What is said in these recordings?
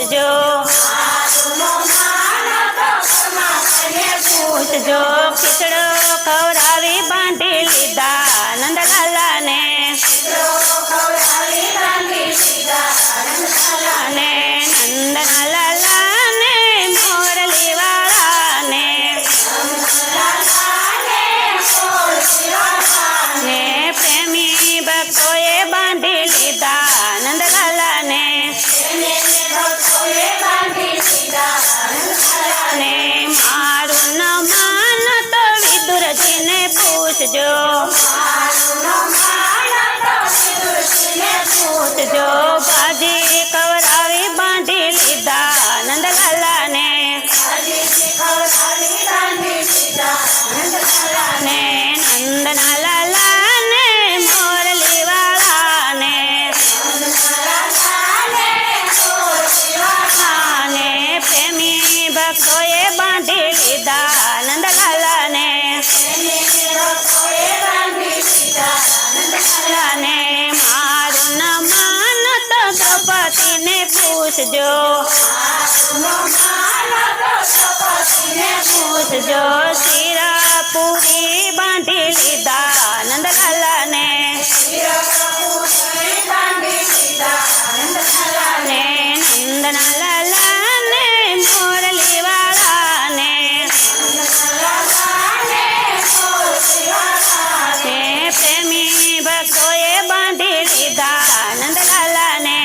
પૂછજો પૂછજો ખીચડો ખવડાવી બાંધી લીધા નંદલાલાને અને નંદલાલાને મોરલી વાળાને ને પ્રેમી ભક્તોએ બાંધી લીધા નંદલાલાને ને મારું ન માન તો વિદુરજીને પૂછજો પૂછજો ભાજી ખવડાવી બાંધી લીધા નંદલાલાને ને નંદના લાલાને મોરલી વાળાને ને પ્રેમી ભક્તોએ બાંધી લીધા નંદલાલાને ને મારું ન માન તો દ્રૌપદીને પૂછજો પૂછજો શિરાપુરી બાંધી લીધા નંદલાલાને ને નંદના લાલાને મોરલી વાળાને ને પ્રેમી ભક્તોએ બાંધી લીધા નંદલાલાને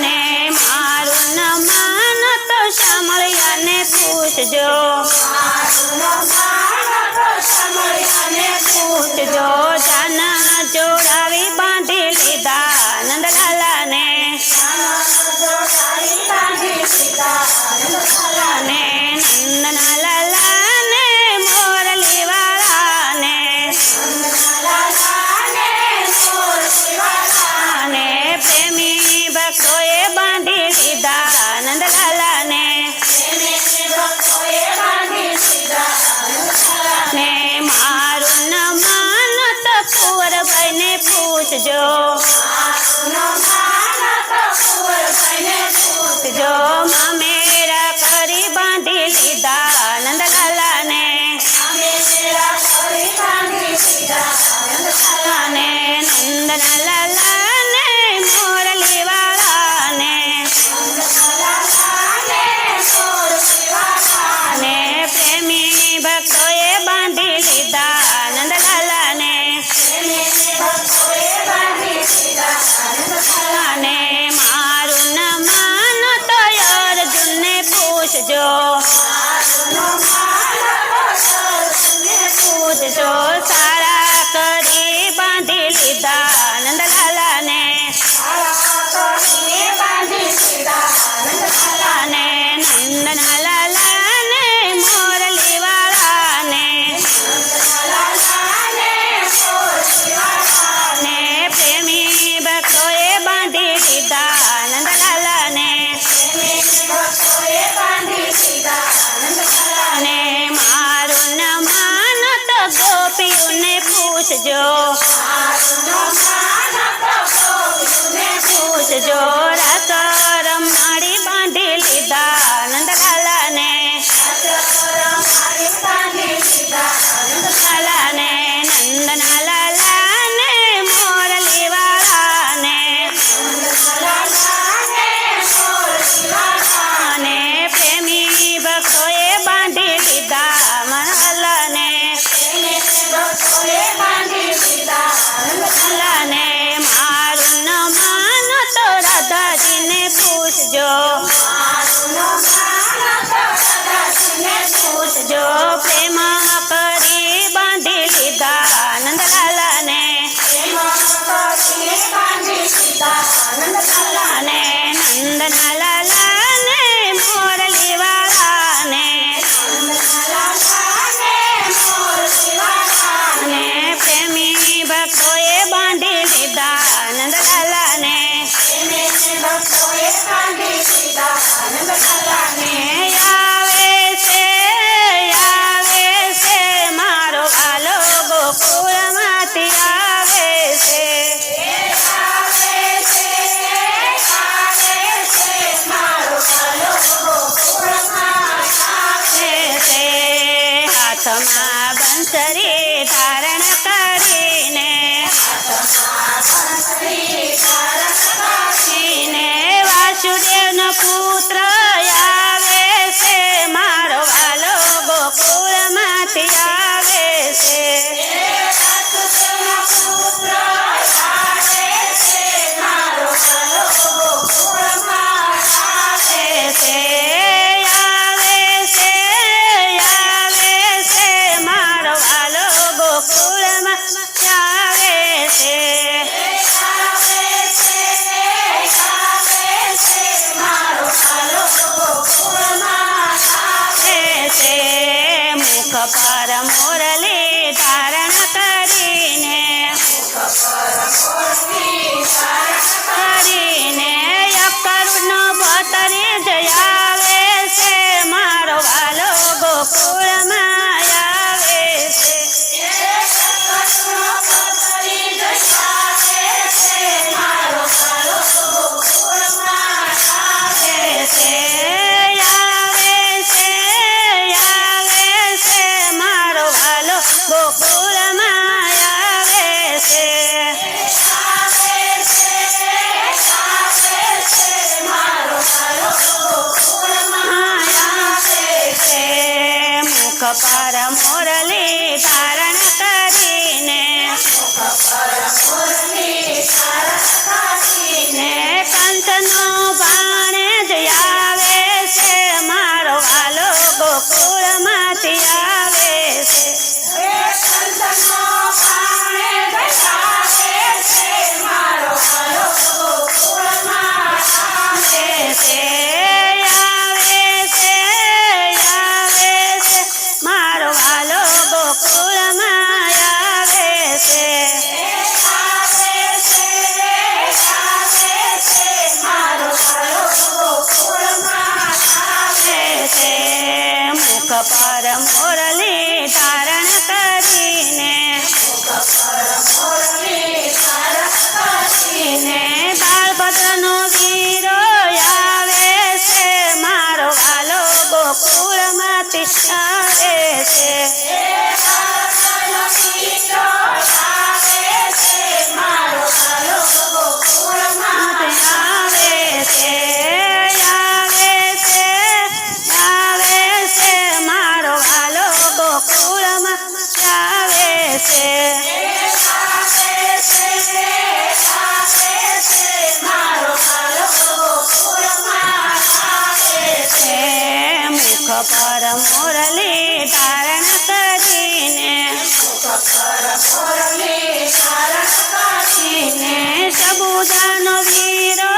ને મારું ન માન તો શામળિયાને પૂછજો પૂછજો જાના જોડાવી બાંધી લીધા નંદલાલાને ને નંદના લાલાને મોરલી વાળાને ને પ્રેમી ભક્તોએ બાંધી લીધા નંદલાલાને ને મારું ન માન તો કુંવરબાઈને પૂછજો પૂછજો મામેરા કરી બાંધી લીધા નંદલાલાને ને નંદના લાલાને મોરલી વાળાને ને પ્રેમી ભક્તોએ બાંધી લીધા નંદલાલાને ને મારું ન માન તો અર્જુનને પૂછજો પૂછજો સારા કરી બાંધી લીધા નંદલાલાને ને નંદના લાલાને મોરલી વાળાને ને પ્રેમી ભક્તોએ બાંધી લીધા નંદલાલાને ને મારું ન માન તો ગોપીઓને પૂછજો પૂછજો રાસ રમાડી બાંધી લીધા નંદલાલાને નંદના લાલાને મોરલી વાળાને ને પ્રેમી ભક્તોએ બાંધી લીધા મનલાને ને મારું ન માન તો રાધાજીને પૂછજો પૂછજો પ્રેમ કરી બાંધી લીધા નંદલાલાને ને નંદના લાલાને મોરલી વાળાને ને પ્રેમી ભક્તોએ બાંધી લીધા નંદલાલાને આવે છે મારો વાલો ગોકુળમાંથી આવે છે ભાદ્રનો વીરો આવે છે મારો વાલો ગોકુળમાંથી આવે છે પર મોરલી ધારણ કરીને સબુદાનો વીરો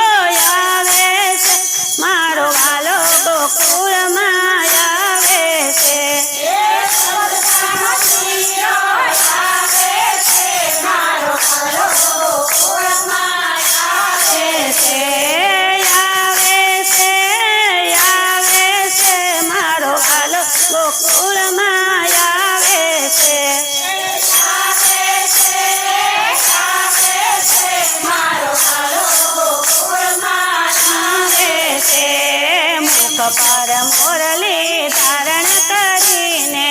આવે છે મારો વાલો ગોકુળમાં આવે છે ગોકુળમાં આવે છે મુખ પર મોરલી ધારણ કરીને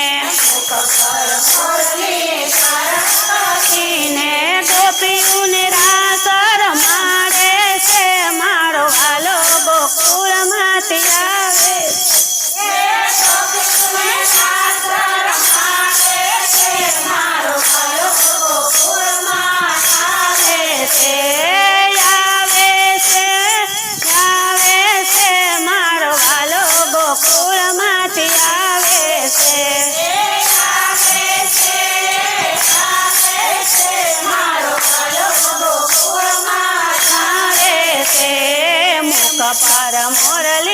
ગોપીઓને રાસ રમાડે છે મારો વાલો ગોકુળમાંથી આવે ગોકુળમાંથી આવે છે મુખ પર મોરલી